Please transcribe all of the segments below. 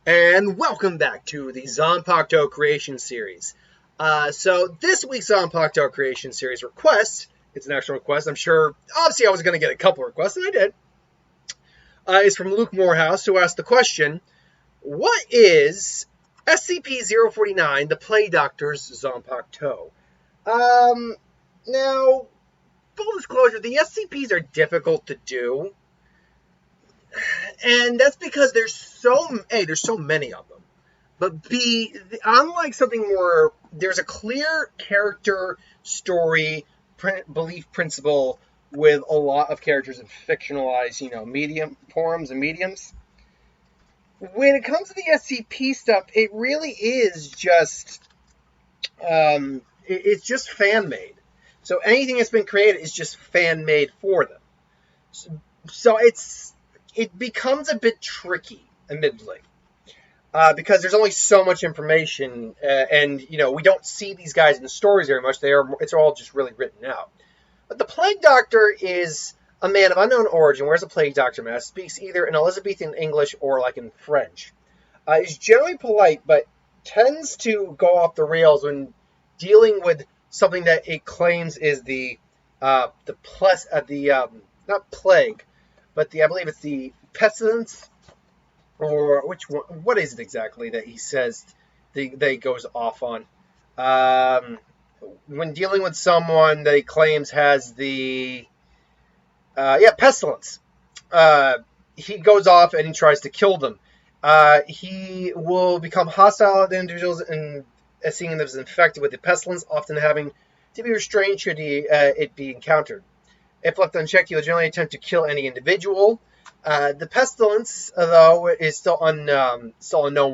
And welcome back to the Zanpakuto Creation Series. So this week's Zanpakuto Creation Series request, it's an actual request, I'm sure, obviously I was going to get a couple requests, and I did, is from Luke Morehouse, who asked the question, what is SCP-049, the Plague Doctor's Zanpakuto? Now, full disclosure, the SCPs are difficult to do. And that's because there's so many of them. But B, unlike something more, there's a clear character, story, belief principle with a lot of characters in fictionalized, medium forms and mediums. When it comes to the SCP stuff, it really is just, it's just fan made. So anything that's been created is just fan made for them. So it becomes a bit tricky, admittedly. Because there's only so much information, and we don't see these guys in the stories very much. It's all just really written out. But the Plague Doctor is a man of unknown origin, wears a Plague Doctor mask, speaks either in Elizabethan English or like in French. He's generally polite, but tends to go off the rails when dealing with something that it claims is not plague, but I believe it's the pestilence. Or which one? What is it exactly that he says that he goes off on? When dealing with someone that he claims has the pestilence, he goes off and he tries to kill them. He will become hostile to individuals and seeing them as infected with the pestilence, often having to be restrained should it be encountered. If left unchecked, he will generally attempt to kill any individual. The pestilence, though, is still unknown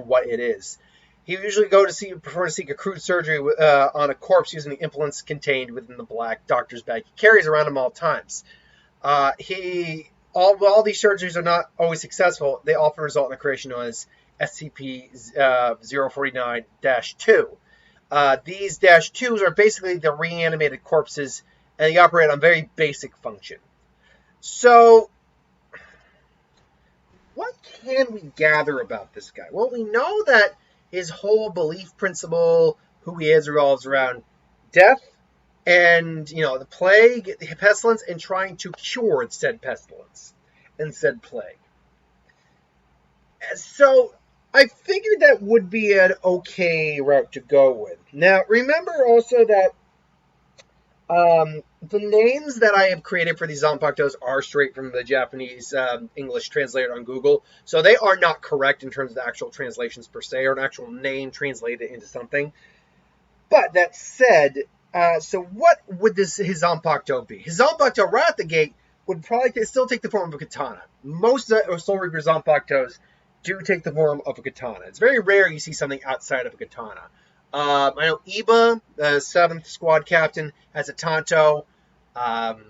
what it is. He usually prefer to seek a crude surgery on a corpse using the implements contained within the Black Doctor's bag he carries around him all times. While these surgeries are not always successful, they often result in a creation known as SCP-049-2. These -2s are basically the reanimated corpses, and they operate on very basic function. So, what can we gather about this guy? Well, we know that his whole belief principle, who he is, revolves around death and, the plague, the pestilence, and trying to cure said pestilence and said plague. So, I figured that would be an okay route to go with. Now, remember also that the names that I have created for these Zanpakutos are straight from the Japanese English translator on Google, so they are not correct in terms of the actual translations per se, or an actual name translated into something. But that said, so what would his Zanpakuto be? His Zanpakuto right out the gate would probably still take the form of a katana. Most of Soul Reaper Zanpakutos do take the form of a katana. It's very rare you see something outside of a katana. I know Iba, the 7th squad captain, has a Tanto. Soifun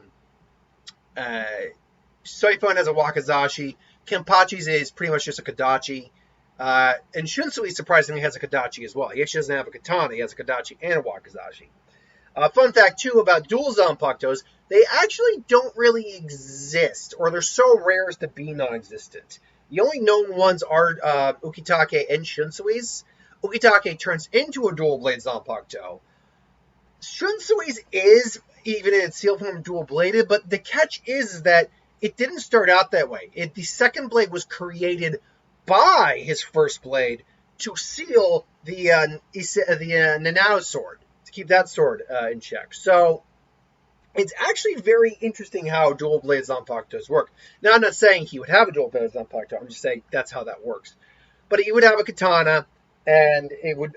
has a Wakizashi. Kenpachi's is pretty much just a Kodachi. And Shunsui, surprisingly, has a Kodachi as well. He actually doesn't have a katana. He has a Kodachi and a Wakizashi. Fun fact, too, about dual Zanpakutos, they actually don't really exist, or they're so rare as to be non-existent. The only known ones are Ukitake and Shunsui's. Ukitake turns into a dual-blade Zanpakuto. Shunsui's is, even in its seal form, dual-bladed, but the catch is that it didn't start out that way. The second blade was created by his first blade to seal the Nanao sword, to keep that sword in check. So, it's actually very interesting how dual-blade Zanpakutos work. Now, I'm not saying he would have a dual-blade Zanpakuto, I'm just saying that's how that works. But he would have a katana, and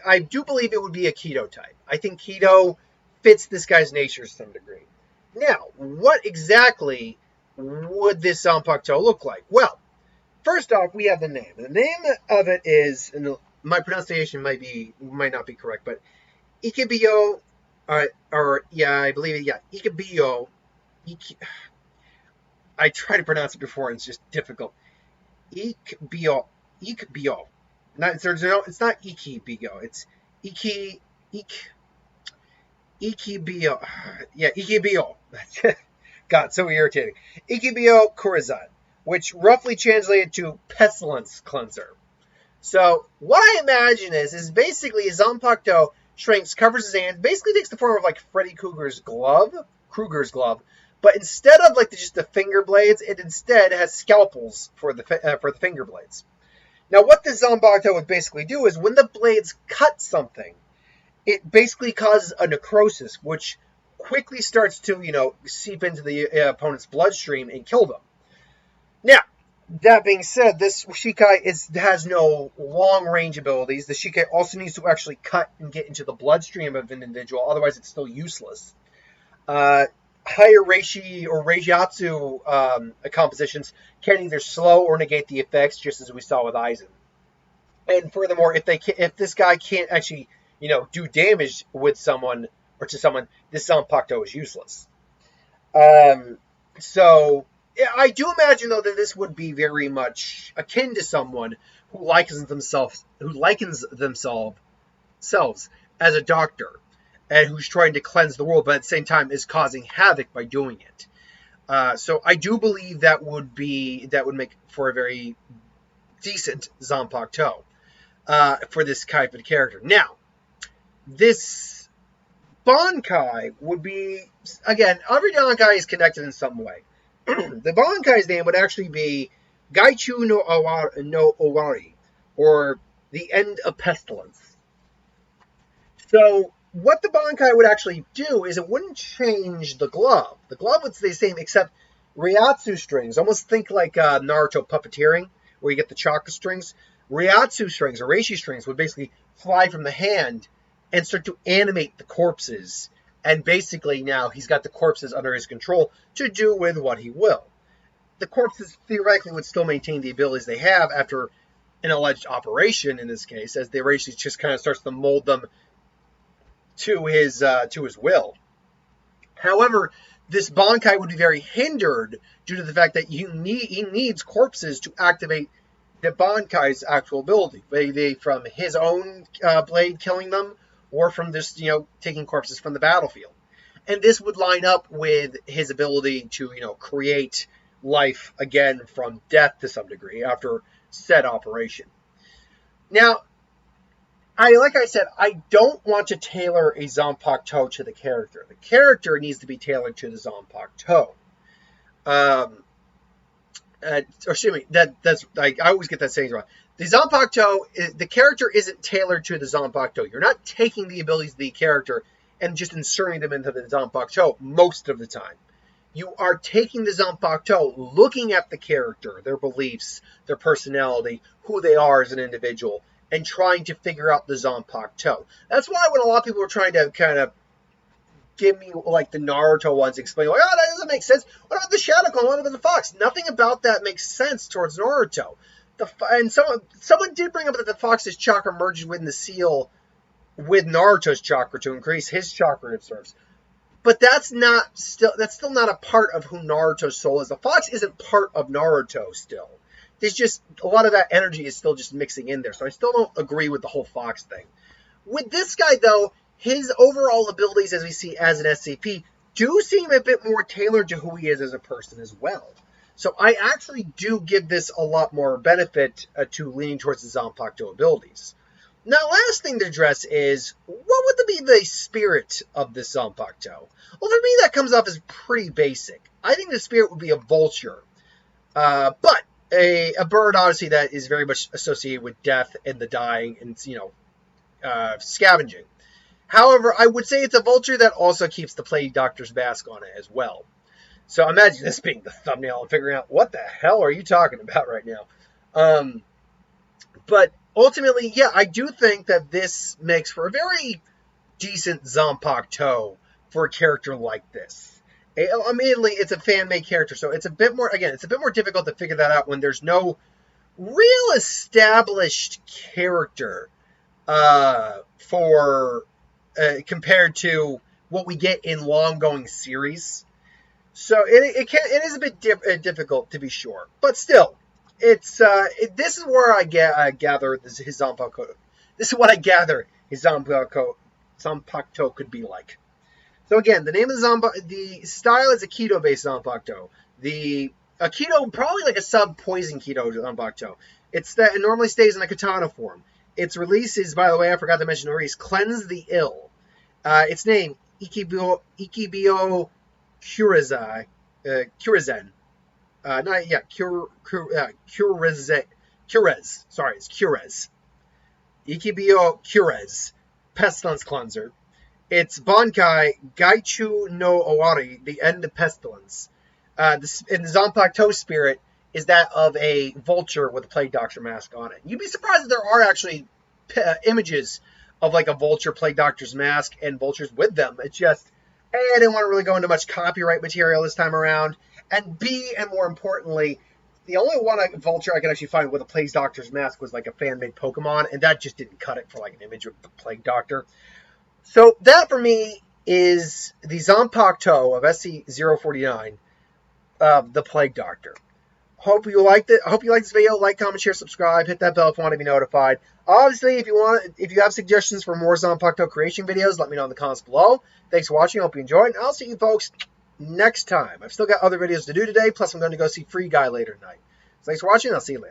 I do believe it would be a Keto type. I think Keto fits this guy's nature to some degree. Now, what exactly would this Zanpakuto look like? Well, first off, we have the name. The name of it is, and my pronunciation might not be correct, but Ikebio, I believe it, Ikebio. I tried to pronounce it before, and it's just difficult. Ikebio. It's not Ikebio. It's Ikebio. Yeah, Ikebio. God, so irritating. Ikebio Kurizan, which roughly translated to pestilence cleanser. So what I imagine is basically Zanpakuto shrinks, covers his hands, basically takes the form of like Freddy Krueger's glove, but instead of like just the finger blades, it instead has scalpels for the finger blades. Now, what the Zanpakuto would basically do is when the blades cut something, it basically causes a necrosis, which quickly starts to, seep into the opponent's bloodstream and kill them. Now, that being said, this Shikai has no long-range abilities. The Shikai also needs to actually cut and get into the bloodstream of an individual, otherwise it's still useless. Higher Reishi or Reijatsu compositions can either slow or negate the effects, just as we saw with Aizen. And furthermore, if this guy can't actually, do damage with someone or to someone, this Zanpakuto is useless. So I do imagine though that this would be very much akin to someone who likens themselves as a doctor and who's trying to cleanse the world, but at the same time is causing havoc by doing it. So I do believe that would make for a very decent Zanpakuto for this type of character. Now, this Bankai would be, again, every Bankai is connected in some way. The Bankai's name would actually be Gaichu no Owari, or the end of pestilence. So what the Bankai would actually do is it wouldn't change the glove. The glove would stay the same, except Ryatsu strings. Almost think like Naruto puppeteering, where you get the chakra strings. Ryatsu strings, or Reishi strings, would basically fly from the hand and start to animate the corpses. And basically now he's got the corpses under his control to do with what he will. The corpses theoretically would still maintain the abilities they have after an alleged operation in this case, as the Reishi just kind of starts to mold them to his will. However, this Bankai would be very hindered due to the fact that he needs corpses to activate the Bankai's actual ability, maybe from his own blade killing them, or from just, taking corpses from the battlefield. And this would line up with his ability to, create life again from death to some degree after said operation. Now, like I said, I don't want to tailor a Zanpakuto to the character. The character needs to be tailored to the Zanpakuto. Excuse me, that's I always get that saying wrong. The Zanpakuto, the character isn't tailored to the Zanpakuto. You're not taking the abilities of the character and just inserting them into the Zanpakuto most of the time. You are taking the Zanpakuto, looking at the character, their beliefs, their personality, who they are as an individual, and trying to figure out the Zanpakuto. That's why when a lot of people are trying to kind of give me like the Naruto ones, explain like, oh, that doesn't make sense. What about the Shadow Clone? What about the Fox? Nothing about that makes sense towards Naruto. And someone did bring up that the Fox's chakra merges within the seal with Naruto's chakra to increase his chakra reserves. But that's still not a part of who Naruto's soul is. The Fox isn't part of Naruto still. There's just a lot of that energy is still just mixing in there. So I still don't agree with the whole Fox thing. With this guy though, his overall abilities as we see as an SCP do seem a bit more tailored to who he is as a person as well. So I actually do give this a lot more benefit to leaning towards the Zanpakuto abilities. Now, last thing to address is, what would be the spirit of the Zanpakuto? Well, for me, that comes off as pretty basic. I think the spirit would be a vulture. But a bird, obviously, that is very much associated with death and the dying and, scavenging. However, I would say it's a vulture that also keeps the plague doctor's mask on it as well. So imagine this being the thumbnail and figuring out what the hell are you talking about right now. But ultimately, yeah, I do think that this makes for a very decent Zanpakuto for a character like this. Immediately, it's a fan-made character, so it's a bit more difficult to figure that out when there's no real established character compared to what we get in long-going series. So it is a bit difficult to be sure, but still, this is where I gather his Zanpakuto. This is what I gather his Zanpakuto could be like. So again, the name of the style is a keto-based Zanpakuto. The Keto, probably like a sub-poison keto Zanpakuto. It normally stays in a katana form. Its release is, by the way, I forgot to mention the release, Cleanse the Ill. Its name, Ikibio Kurizen. Kurez. Sorry, it's Kurez. Ikibio Kurez. Pestilence Cleanser. It's Bankai Gaichu no Owari, the end of pestilence. In the Zanpakuto spirit is that of a vulture with a plague doctor mask on it. You'd be surprised that there are actually images of like a vulture plague doctor's mask and vultures with them. It's just, A, I didn't want to really go into much copyright material this time around, and B, and more importantly, the only vulture I could actually find with a plague doctor's mask was like a fan-made Pokemon, and that just didn't cut it for like an image of the plague doctor. So that for me is the Zanpakuto of SC049, the Plague Doctor. Hope you liked it. I hope you liked this video. Like, comment, share, subscribe. Hit that bell if you want to be notified. Obviously, if you have suggestions for more Zanpakuto creation videos, let me know in the comments below. Thanks for watching. Hope you enjoyed. And I'll see you folks next time. I've still got other videos to do today. Plus, I'm going to go see Free Guy later tonight. So thanks for watching. I'll see you later.